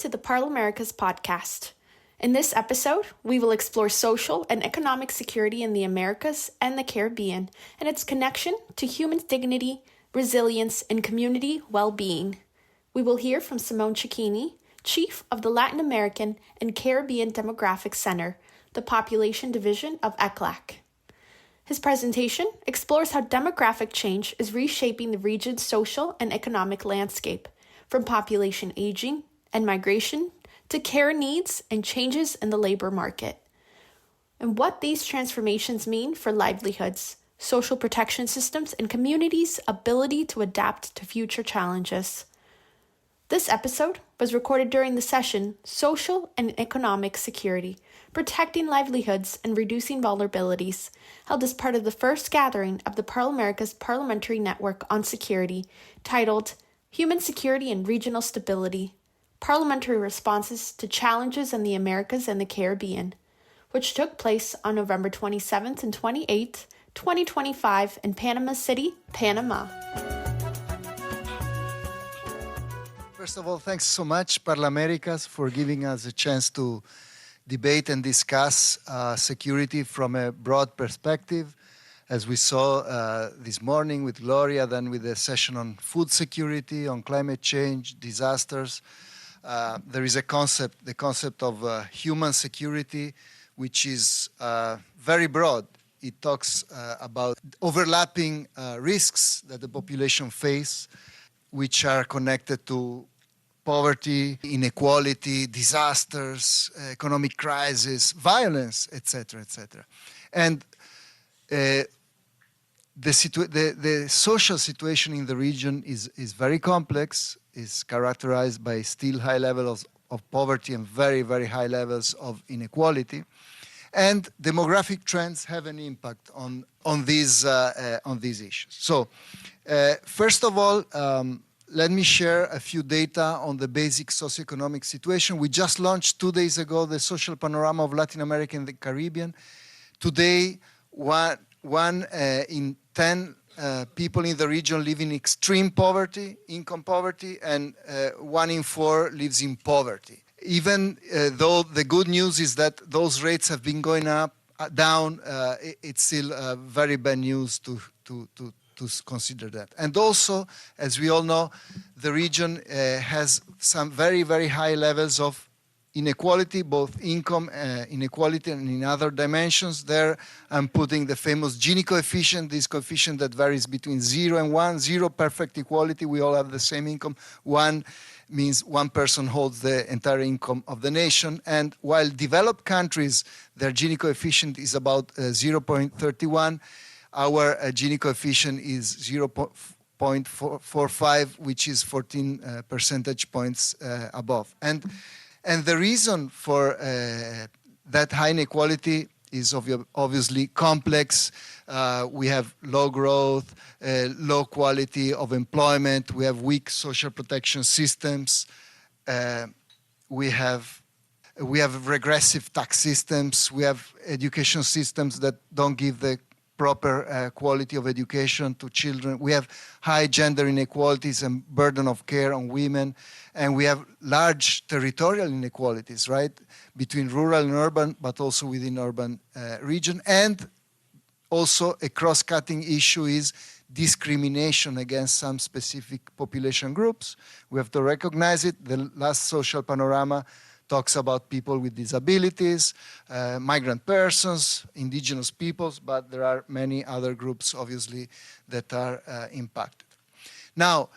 to the Parlamerica's podcast. In this episode, we will explore social and economic security in the Americas and the Caribbean and its connection to human dignity, resilience, and community well-being. We will hear from Simone Cecchini, Chief of the Latin American and Caribbean Demographic Center, the Population Division of ECLAC. His presentation explores how demographic change is reshaping the region's social and economic landscape, from population aging and migration to care needs and changes in the labor market, and what these transformations mean for livelihoods, social protection systems, and communities' ability to adapt to future challenges. This episode was recorded during the session Social and Economic Security, Protecting Livelihoods and Reducing Vulnerabilities, held as part of the first gathering of the Parlamerica's Parliamentary Network on Security, titled Human Security and Regional Stability, Parliamentary Responses to Challenges in the Americas and the Caribbean, which took place on November 27th and 28th, 2025 in Panama City, Panama. First of all, thanks so much, Parlaméricas, for giving us a chance to debate and discuss security from a broad perspective. As we saw this morning with Gloria, then with a session on food security, on climate change, disasters. There is the concept of human security, which is very broad. It talks about overlapping risks that the population face, which are connected to poverty, inequality, disasters, economic crisis, violence, etc., etc. And the social situation in the region is very complex, is characterized by still high levels of poverty and very, very high levels of inequality. And demographic trends have an impact on these issues. So, first of all, let me share a few data on the basic socioeconomic situation. We just launched 2 days ago the social panorama of Latin America and the Caribbean. Today, one in 10 people in the region live in extreme poverty, income poverty, and 1 in 4 lives in poverty. Even though the good news is that those rates have been going down, it's still very bad news to consider that. And also, as we all know, the region has some very, very high levels of inequality, both income inequality and in other dimensions. There I'm putting the famous Gini coefficient, this coefficient that varies between 0 and 1. 0, perfect equality, we all have the same income. 1 means one person holds the entire income of the nation. And while developed countries, their Gini coefficient is about 0.31, our Gini coefficient is 0.45, which is 14 percentage points above. And the reason for that high inequality is obviously complex. We have low growth, low quality of employment. We have weak social protection systems. We have regressive tax systems. We have education systems that don't give the proper quality of education to children. We have high gender inequalities and burden of care on women. And we have large territorial inequalities, right, between rural and urban, but also within urban region. And also a cross-cutting issue is discrimination against some specific population groups. We have to recognize it. The last social panorama talks about people with disabilities, migrant persons, indigenous peoples, but there are many other groups, obviously, that are impacted. Now,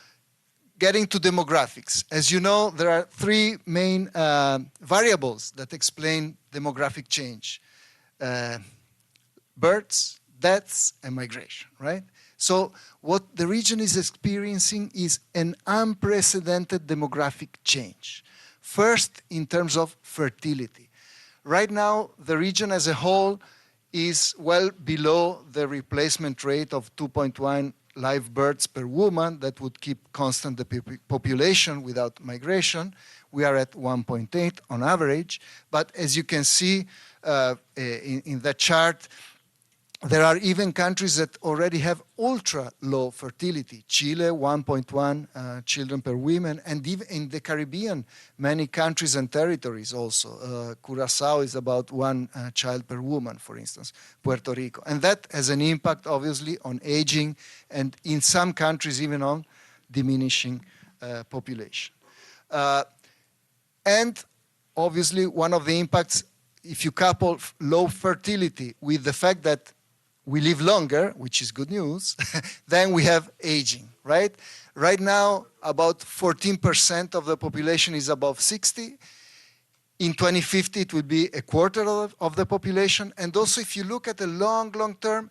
getting to demographics. As you know, there are 3 main variables that explain demographic change. Births, deaths, and migration, right? So what the region is experiencing is an unprecedented demographic change. First, in terms of fertility. Right now, the region as a whole is well below the replacement rate of 2.1 live births per woman that would keep constant the population without migration. We are at 1.8 on average. But as you can see in the chart, There are even countries that already have ultra low fertility. Chile, 1.1 children per woman, and even in the Caribbean, many countries and territories also. Curacao is about 1 child per woman, for instance, Puerto Rico. And that has an impact, obviously, on aging, and in some countries, even on diminishing population. And obviously, one of the impacts, if you couple low fertility with the fact that we live longer, which is good news, then we have aging, right? Right now, about 14% of the population is above 60. In 2050, it will be a quarter of the population. And also, if you look at the long term,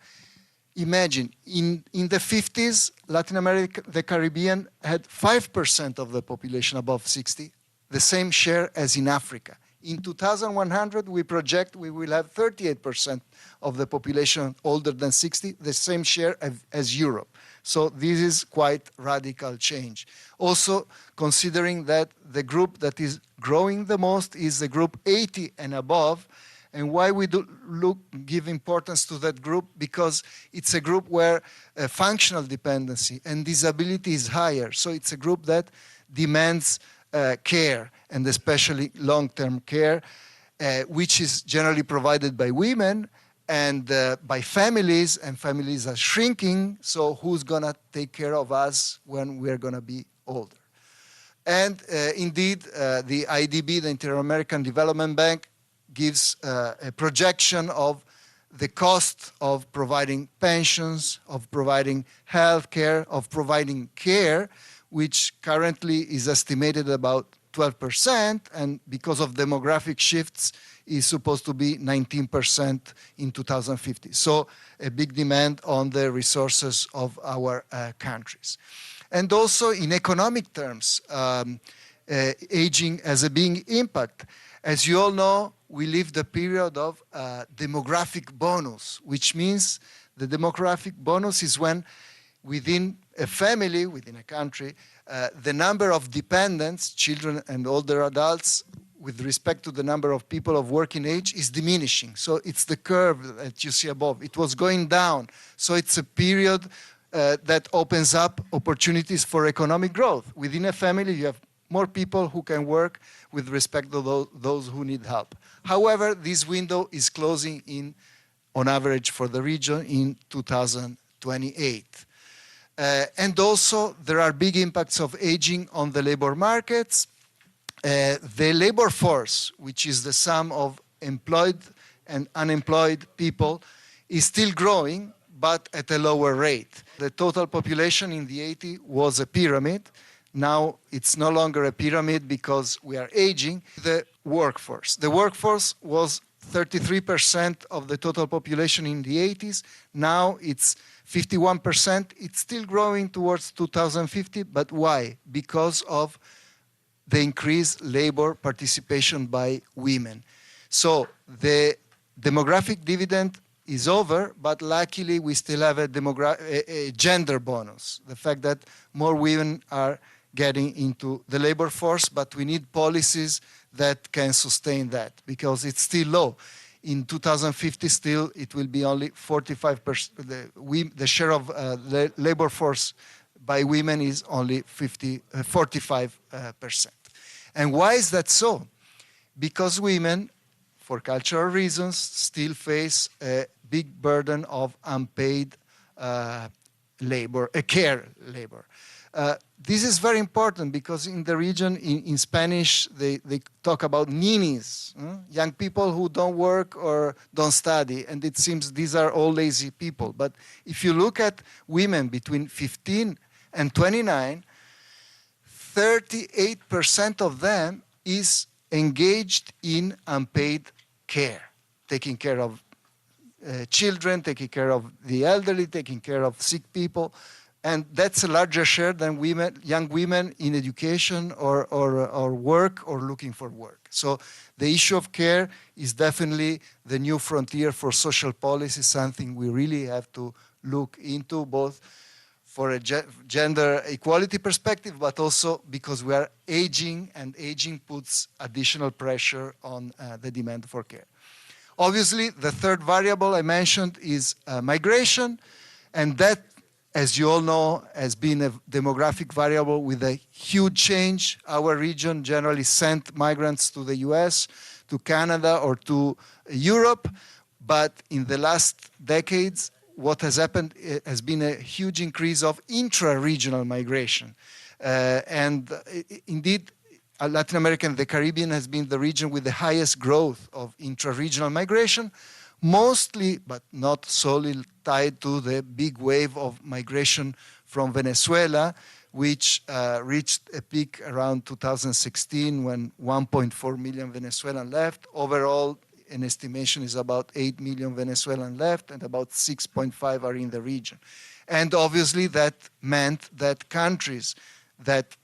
imagine, in the 50s, Latin America, the Caribbean had 5% of the population above 60, the same share as in Africa. In 2100, we project we will have 38% of the population older than 60, the same share as Europe. So this is quite radical change. Also, considering that the group that is growing the most is the group 80 and above. And why we give importance to that group? Because it's a group where functional dependency and disability is higher. So it's a group that demands care, and especially long-term care, which is generally provided by women and by families, and families are shrinking, so who's going to take care of us when we're going to be older? And indeed, the IDB, the Inter-American Development Bank, gives a projection of the cost of providing pensions, of providing health care, of providing care, which currently is estimated about 12%, and because of demographic shifts, is supposed to be 19% in 2050. So a big demand on the resources of our countries. And also in economic terms, aging has a big impact. As you all know, we live the period of demographic bonus, which means the demographic bonus is when within a family, within a country, the number of dependents, children and older adults, with respect to the number of people of working age is diminishing. So it's the curve that you see above. It was going down. So it's a period that opens up opportunities for economic growth. Within a family, you have more people who can work with respect to those who need help. However, this window is closing in, on average for the region, in 2028. And also, there are big impacts of aging on the labor markets. The labor force, which is the sum of employed and unemployed people, is still growing, but at a lower rate. The total population in the 80s was a pyramid. Now it's no longer a pyramid because we are aging. The workforce was 33% of the total population in the 80s. Now it's 51%. It's still growing towards 2050, but why? Because of the increased labor participation by women. So the demographic dividend is over, but luckily we still have a gender bonus. The fact that more women are getting into the labor force, but we need policies that can sustain that because it's still low. In 2050, still, it will be only 45%. The share of the labor force by women is only 45%. And why is that so? Because women, for cultural reasons, still face a big burden of unpaid labor, care labor. This is very important because in the region, in Spanish, they talk about ninis, young people who don't work or don't study, and it seems these are all lazy people. But if you look at women between 15 and 29, 38% of them is engaged in unpaid care, taking care of children, taking care of the elderly, taking care of sick people. And that's a larger share than women, young women in education or work or looking for work. So the issue of care is definitely the new frontier for social policy, something we really have to look into, both for a gender equality perspective, but also because we are aging, and aging puts additional pressure on the demand for care. Obviously, the third variable I mentioned is migration, and that, as you all know, has been a demographic variable with a huge change. Our region generally sent migrants to the US, to Canada, or to Europe, but in the last decades, what has happened has been a huge increase of intra-regional migration. Indeed, Latin America and the Caribbean has been the region with the highest growth of intra-regional migration, mostly, but not solely, tied to the big wave of migration from Venezuela, which reached a peak around 2016 when 1.4 million Venezuelans left. Overall, an estimation is about 8 million Venezuelans left, and about 6.5 are in the region. And obviously that meant that countries that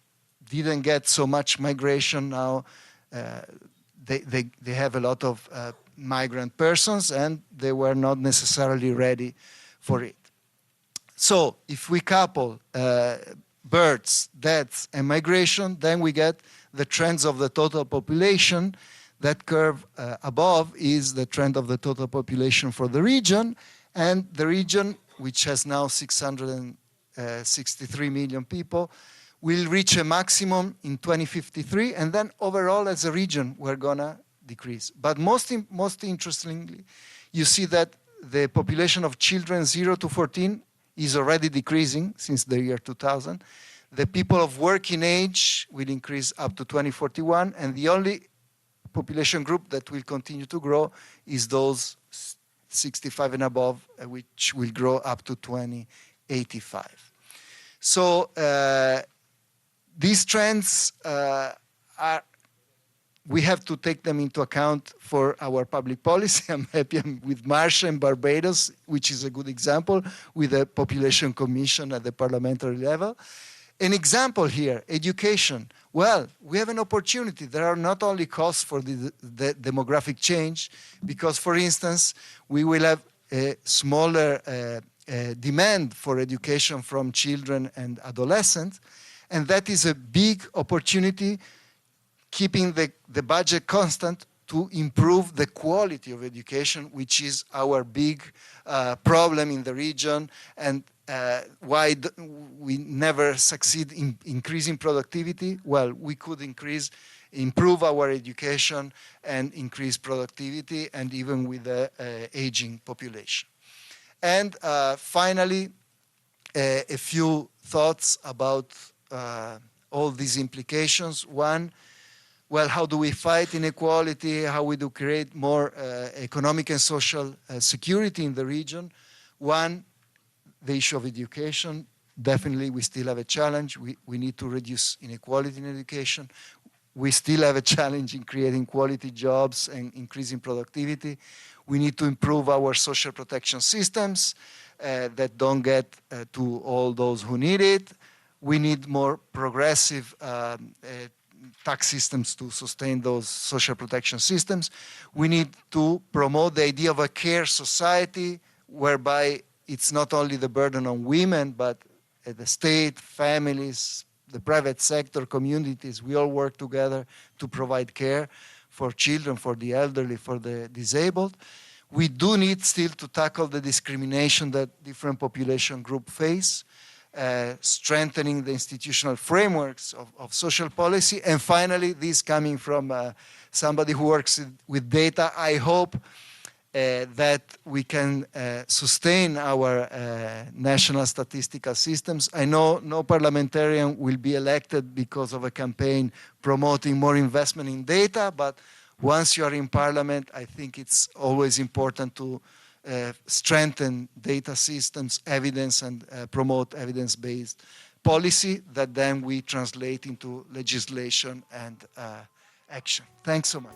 didn't get so much migration now, they have a lot of migrant persons, and they were not necessarily ready for it. So if we couple births, deaths, and migration, then we get the trends of the total population. That curve above is the trend of the total population for the region, and the region, which has now 663 million people, will reach a maximum in 2053, and then overall as a region we're gonna decrease. But most interestingly, you see that the population of children 0 to 14 is already decreasing since the year 2000. The people of working age will increase up to 2041, and the only population group that will continue to grow is those 65 and above, which will grow up to 2085. So these trends we have to take them into account for our public policy. I'm happy with Marcia and Barbados, which is a good example, with a population commission at the parliamentary level. An example here, education. Well, we have an opportunity. There are not only costs for the demographic change, because, for instance, we will have a smaller demand for education from children and adolescents, and that is a big opportunity, keeping the budget constant, to improve the quality of education, which is our big problem in the region, and why we never succeed in increasing productivity. Well, we could improve our education and increase productivity, and even with the aging population. And finally, a few thoughts about all these implications. One, well, how do we fight inequality? How we do create more economic and social security in the region? One, the issue of education. Definitely we still have a challenge. We need to reduce inequality in education. We still have a challenge in creating quality jobs and increasing productivity. We need to improve our social protection systems that don't get to all those who need it. We need more progressive tax systems to sustain those social protection systems. We need to promote the idea of a care society, whereby it's not only the burden on women, but the state, families, the private sector, communities, we all work together to provide care for children, for the elderly, for the disabled. We do need still to tackle the discrimination that different population groups face, strengthening the institutional frameworks of social policy. And finally, this coming from somebody who works with data, I hope that we can sustain our national statistical systems. I know no parliamentarian will be elected because of a campaign promoting more investment in data, but once you are in parliament, I think it's always important to strengthen data systems, evidence, and promote evidence-based policy that then we translate into legislation and action. Thanks so much.